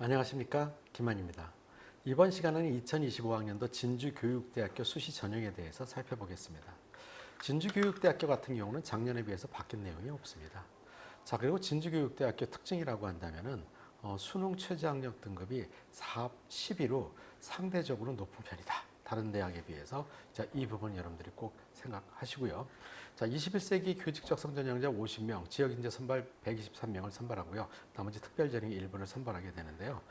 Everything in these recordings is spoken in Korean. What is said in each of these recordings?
안녕하십니까, 김한입니다. 이번 시간은 2025학년도 진주교육대학교 수시 전형에 대해서 살펴보겠습니다. 진주교육대학교 같은 경우는 작년에 비해서 바뀐 내용이 없습니다. 자, 그리고 진주교육대학교 특징이라고 한다면은 수능 최저학력 등급이 12로 상대적으로 높은 편이다. 다른 대학에 비해서. 자, 이 부분 여러분들이 꼭 생각하시고요. 자, 21세기 교직적 성전형자 50명, 지역인재 선발 123명을 선발하고요. 나머지 특별전형 일부를 선발하게 되는데요.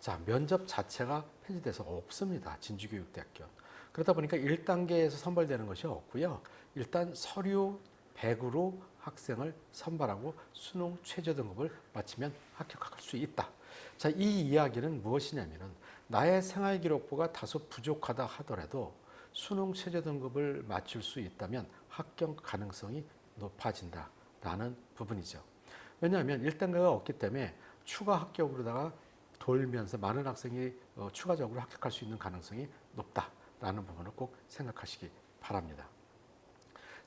자, 면접 자체가 폐지돼서 없습니다. 진주교육대학교. 그러다 보니까 1단계에서 선발되는 것이 없고요. 일단 서류 100으로 학생을 선발하고 수능 최저 등급을 마치면 합격할 수 있다. 자, 이 이야기는 무엇이냐면은 나의 생활기록부가 다소 부족하다 하더라도 수능 최저 등급을 맞출 수 있다면 합격 가능성이 높아진다라는 부분이죠. 왜냐하면 1단계가 없기 때문에 추가 합격으로다가 돌면서 많은 학생이 추가적으로 합격할 수 있는 가능성이 높다라는 부분을 꼭 생각하시기 바랍니다.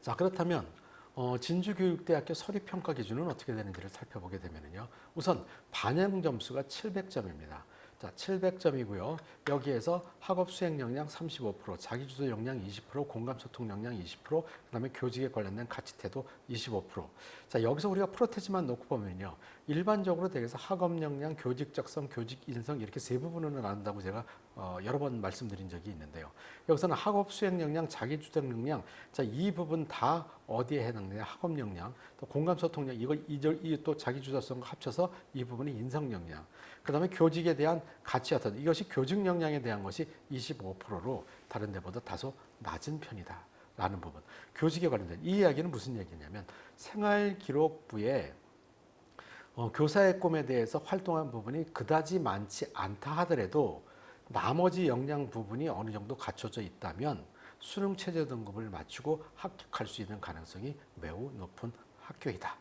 자, 그렇다면 진주교육대학교 서류평가 기준은 어떻게 되는지를 살펴보게 되면요. 우선 반영 점수가 700점입니다. 자, 700점이고요. 여기에서 학업 수행 역량 35%, 자기주도 역량 20%, 공감 소통 역량 20%, 그다음에 교직에 관련된 가치 태도 25%. 자, 여기서 우리가 프로테지만 놓고 보면요. 일반적으로 대개서 학업 역량, 교직 적성, 교직 인성 이렇게 세 부분으로 나눈다고 제가 여러 번 말씀드린 적이 있는데요. 여기서는 학업 수행 역량, 자기주도 역량, 자, 이 부분 다 어디에 해당되냐? 학업 역량, 또 공감 소통 역량, 또 자기주도성과 합쳐서 이 부분이 인성 역량. 그다음에 교직에 대한 가치 어떤 이것이 교직 역량에 대한 것이 25%로 다른 데보다 다소 낮은 편이다. 라는 부분. 교직에 관련된 이 이야기는 무슨 얘기냐면 생활기록부에 교사의 꿈에 대해서 활동한 부분이 그다지 많지 않다 하더라도 나머지 역량 부분이 어느 정도 갖춰져 있다면 수능 최저 등급을 맞추고 합격할 수 있는 가능성이 매우 높은 학교이다.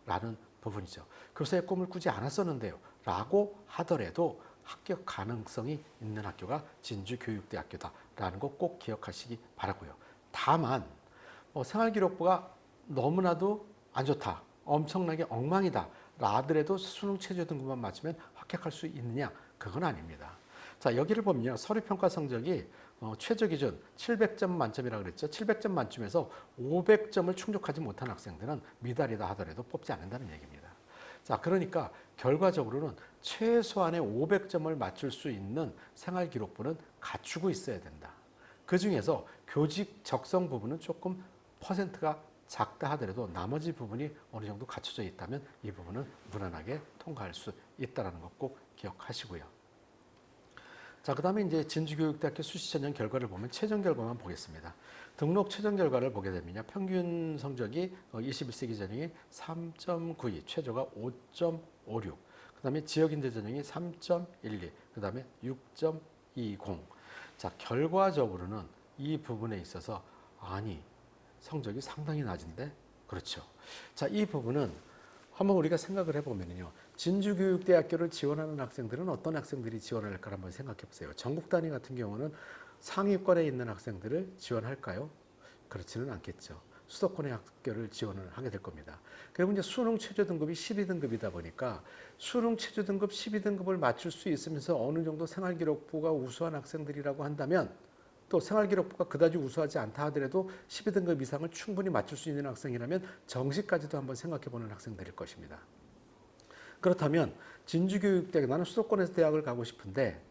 라는 부분이죠. 교사의 꿈을 꾸지 않았었는데요. 라고 하더라도 합격 가능성이 있는 학교가 진주교육대학교다. 라는 거 꼭 기억하시기 바라고요. 다만 생활기록부가 너무나도 안 좋다. 엄청나게 엉망이다. 라더라도 수능 최저 등급만 맞추면 합격할 수 있느냐? 그건 아닙니다. 자, 여기를 보면요. 서류평가 성적이 최저 기준 700점 만점이라고 그랬죠. 700점 만점에서 500점을 충족하지 못한 학생들은 미달이다 하더라도 뽑지 않는다는 얘기입니다. 자, 그러니까 결과적으로는 최소한의 500점을 맞출 수 있는 생활기록부는 갖추고 있어야 된다. 그 중에서 교직 적성 부분은 조금 퍼센트가 작다 하더라도 나머지 부분이 어느 정도 갖춰져 있다면 이 부분은 무난하게 통과할 수 있다는 것 꼭 기억하시고요. 자, 그 다음에 이제 진주교육대학교 수시전형 결과를 보면 최종 결과만 보겠습니다. 등록 최종 결과를 보게 되면요. 평균 성적이 21세기 전형이 3.92, 최저가 5.56, 그 다음에 지역인재 전형이 3.12, 그 다음에 6.20. 자, 결과적으로는 이 부분에 있어서 아니, 성적이 상당히 낮은데? 그렇죠. 자, 이 부분은 한번 우리가 생각을 해보면요. 진주교육대학교를 지원하는 학생들은 어떤 학생들이 지원을 할까 한번 생각해 보세요. 전국 단위 같은 경우는 상위권에 있는 학생들을 지원할까요? 그렇지는 않겠죠. 수도권의 학교를 지원을 하게 될 겁니다. 그리고 이제 수능 최저 등급이 12등급이다 보니까 수능 최저 등급 12등급을 맞출 수 있으면서 어느 정도 생활기록부가 우수한 학생들이라고 한다면 또 생활기록부가 그다지 우수하지 않다 하더라도 12등급 이상을 충분히 맞출 수 있는 학생이라면 정시까지도 한번 생각해보는 학생들일 것입니다. 그렇다면 진주교육대학, 나는 수도권에서 대학을 가고 싶은데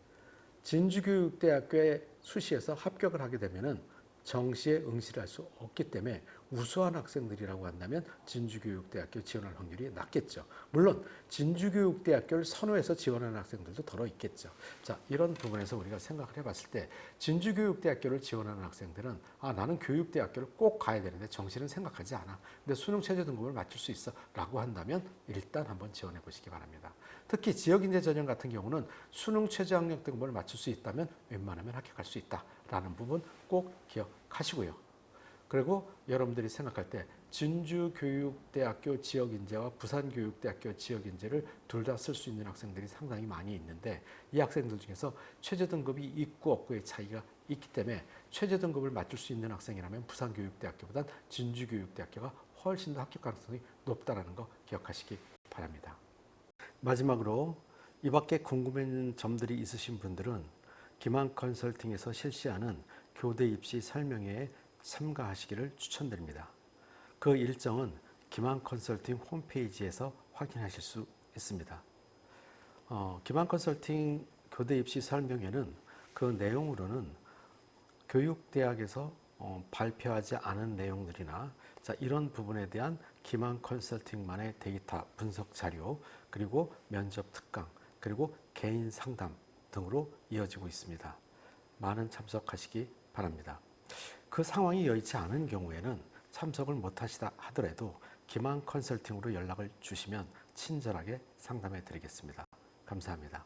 진주교육대학교의 수시에서 합격을 하게 되면은 정시에 응시를 할 수 없기 때문에 우수한 학생들이라고 한다면 진주교육대학교 지원할 확률이 낮겠죠. 물론 진주교육대학교를 선호해서 지원하는 학생들도 더러 있겠죠. 자, 이런 부분에서 우리가 생각을 해봤을 때 진주교육대학교를 지원하는 학생들은 나는 교육대학교를 꼭 가야 되는데 정시는 생각하지 않아. 근데 수능 최저 등급을 맞출 수 있어 라고 한다면 일단 한번 지원해 보시기 바랍니다. 특히 지역인재 전형 같은 경우는 수능 최저학력 등급을 맞출 수 있다면 웬만하면 합격할 수 있다라는 부분 꼭 기억하시고요. 그리고 여러분들이 생각할 때 진주교육대학교 지역인재와 부산교육대학교 지역인재를 둘 다 쓸 수 있는 학생들이 상당히 많이 있는데 이 학생들 중에서 최저 등급이 있고 없고의 차이가 있기 때문에 최저 등급을 맞출 수 있는 학생이라면 부산교육대학교보다 진주교육대학교가 훨씬 더 합격 가능성이 높다는 거 기억하시기 바랍니다. 마지막으로 이 밖에 궁금한 점들이 있으신 분들은 기만 컨설팅에서 실시하는 교대 입시 설명회에 참가하시기를 추천드립니다. 그 일정은 기만 컨설팅 홈페이지에서 확인하실 수 있습니다. 기만 컨설팅 교대 입시 설명회는 그 내용으로는 교육대학에서 발표하지 않은 내용들이나 이런 부분에 대한 기만 컨설팅만의 데이터 분석 자료, 그리고 면접 특강, 그리고 개인 상담 등으로 이어지고 있습니다. 많은 참석하시기 바랍니다. 그 상황이 여의치 않은 경우에는 참석을 못하시다 하더라도 기만 컨설팅으로 연락을 주시면 친절하게 상담해 드리겠습니다. 감사합니다.